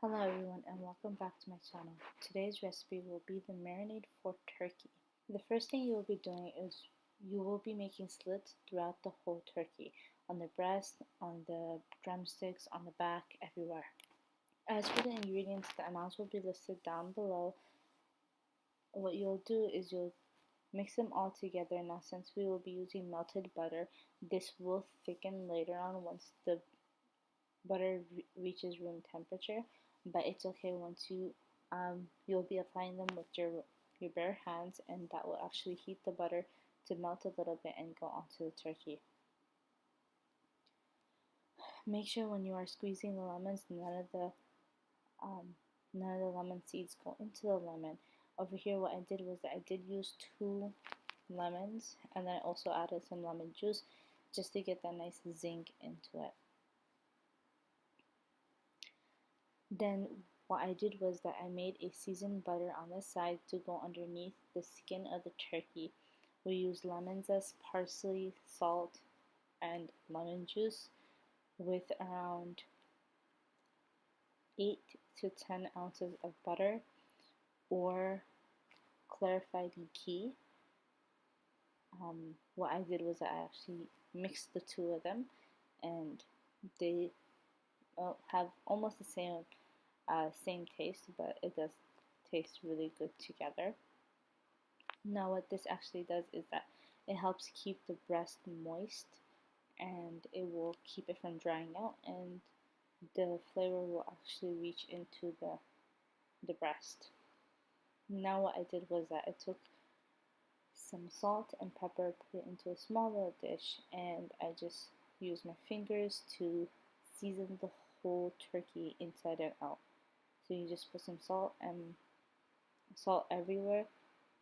Hello everyone and welcome back to my channel. Today's recipe will be the marinade for turkey. The first thing you will be doing is you will be making slits throughout the whole turkey, on the breast, on the drumsticks, on the back, everywhere. As for the ingredients, the amounts will be listed down below. What you'll do is you'll mix them all together. Now since we will be using melted butter, this will thicken later on once the butter reaches room temperature, but it's okay once you'll be applying them with your bare hands, and that will actually heat the butter to melt a little bit and go onto the turkey. Make sure when you are squeezing the lemons, none of the lemon seeds go into the lemon. Over here, what I did was that I did use 2 lemons, and then I also added some lemon juice just to get that nice zing into it. Then what I did was that I made a seasoned butter on the side to go underneath the skin of the turkey. We used lemon zest, parsley, salt, and lemon juice with around 8 to 10 ounces of butter or clarified ghee. What I did was I actually mixed the two of them, and they have almost the same taste, but it does taste really good together. Now what this actually does is that it helps keep the breast moist, and it will keep it from drying out, and the flavor will actually reach into the breast. Now what I did was that I took some salt and pepper, put it into a small little dish, and I just used my fingers to season the whole turkey inside and out. So you just put some salt everywhere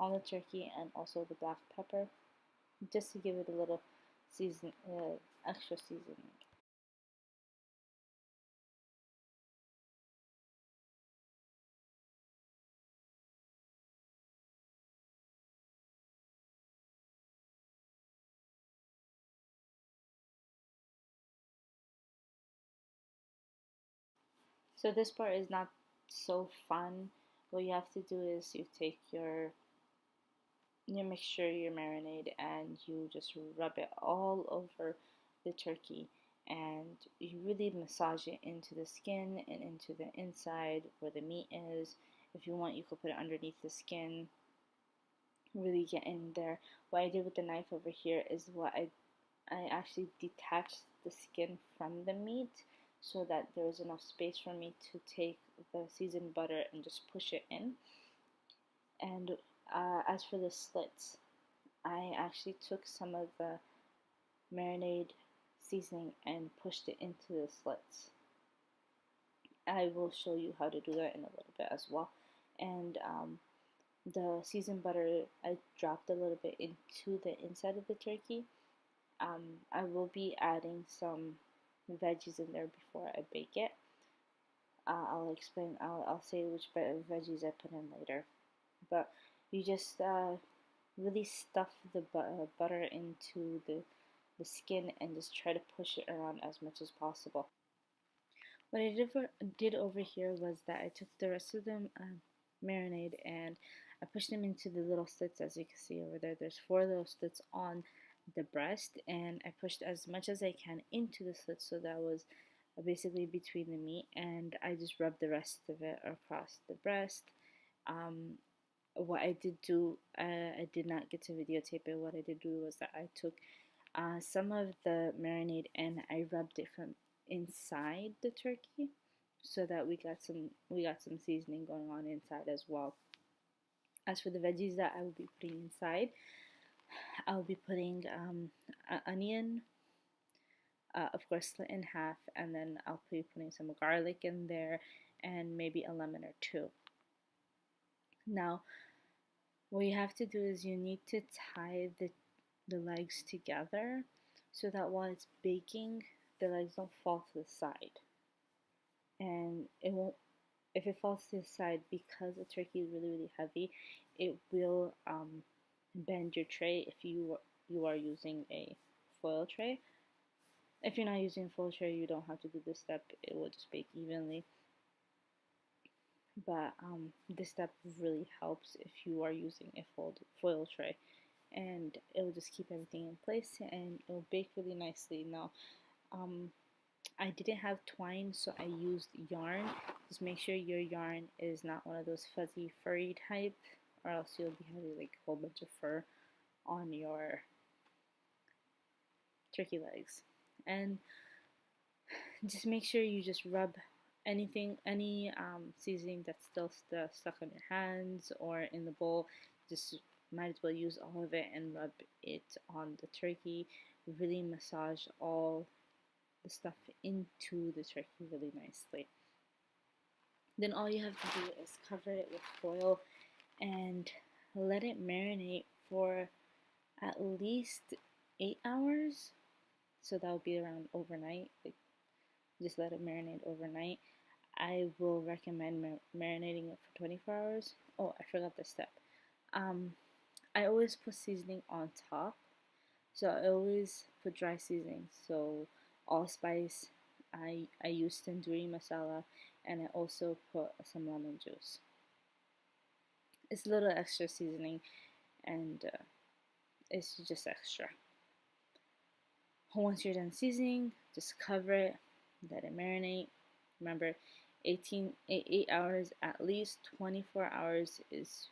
on the turkey, and also the black pepper, just to give it a little extra seasoning. So this part is not so fun. What you have to do is you take your mixture, your marinade, and you just rub it all over the turkey, and you really massage it into the skin and into the inside where the meat is. If you want, you could put it underneath the skin, really get in there. What I did with the knife over here is I actually detached the skin from the meat so that there was enough space for me to take the seasoned butter and just push it in. And as for the slits, I actually took some of the marinade seasoning and pushed it into the slits. I will show you how to do that in a little bit as well. And the seasoned butter, I dropped a little bit into the inside of the turkey. I will be adding some veggies in there before I bake it. I'll explain, I'll say which veggies I put in later. But you just really stuff the butter into the skin and just try to push it around as much as possible. What I did over here was that I took the rest of the marinade and I pushed them into the little slits. As you can see over there, there's 4 little slits on the breast, and I pushed as much as I can into the slits, so that was basically between the meat, and I just rubbed the rest of it across the breast. What I did do, I did not get to videotape it. What I did do was that I took some of the marinade and I rubbed it from inside the turkey, so that we got some seasoning going on inside as well. As for the veggies that I will be putting inside, I'll be putting an onion, of course split in half, and then I'll be putting some garlic in there and maybe a lemon or 2. Now what you have to do is you need to tie the legs together so that while it's baking, the legs don't fall to the side. And it won't, if it falls to the side, because the turkey is really heavy, it will bend your tray if you are using a foil tray. If you're not using a foil tray, you don't have to do this step. It will just bake evenly. but this step really helps if you are using a foil tray, and it'll just keep everything in place and it'll bake really nicely. Now, um, I didn't have twine, so I used yarn. Just make sure your yarn is not one of those fuzzy furry type, or else you'll be having like a whole bunch of fur on your turkey legs. And just make sure you just rub any seasoning that's still stuck on your hands or in the bowl. Just might as well use all of it and rub it on the turkey. Really massage all the stuff into the turkey really nicely. Then all you have to do is cover it with foil and let it marinate for at least 8 hours. So that would be around overnight. Like, just let it marinate overnight. I will recommend marinating it for 24 hours. Oh, I forgot this step. I always put seasoning on top. So I always put dry seasoning. So allspice, I use tandoori masala, and I also put some lemon juice. It's a little extra seasoning, and it's just extra. Once you're done seasoning, just cover it, let it marinate. Remember, 8 hours at least. 24 hours is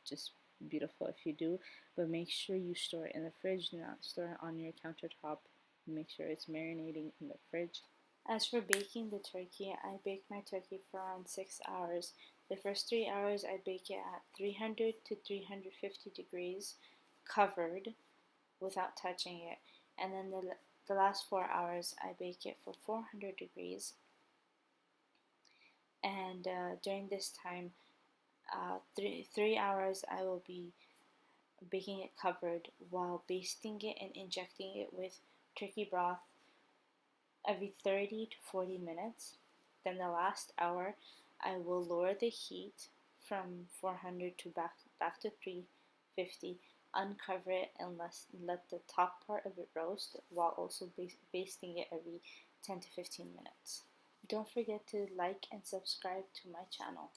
just beautiful if you do, but make sure you store it in the fridge, not store it on your countertop. Make sure it's marinating in the fridge. As for baking the turkey, I bake my turkey for around 6 hours. The first 3 hours I bake it at 300 to 350 degrees, covered, without touching it. And then the last 4 hours I bake it for 400 degrees. And during this time, 3 hours I will be baking it covered while basting it and injecting it with turkey broth every 30 to 40 minutes. Then the last hour I will lower the heat from 400 to back to 350, uncover it and let the top part of it roast while also basting it every 10 to 15 minutes. Don't forget to like and subscribe to my channel.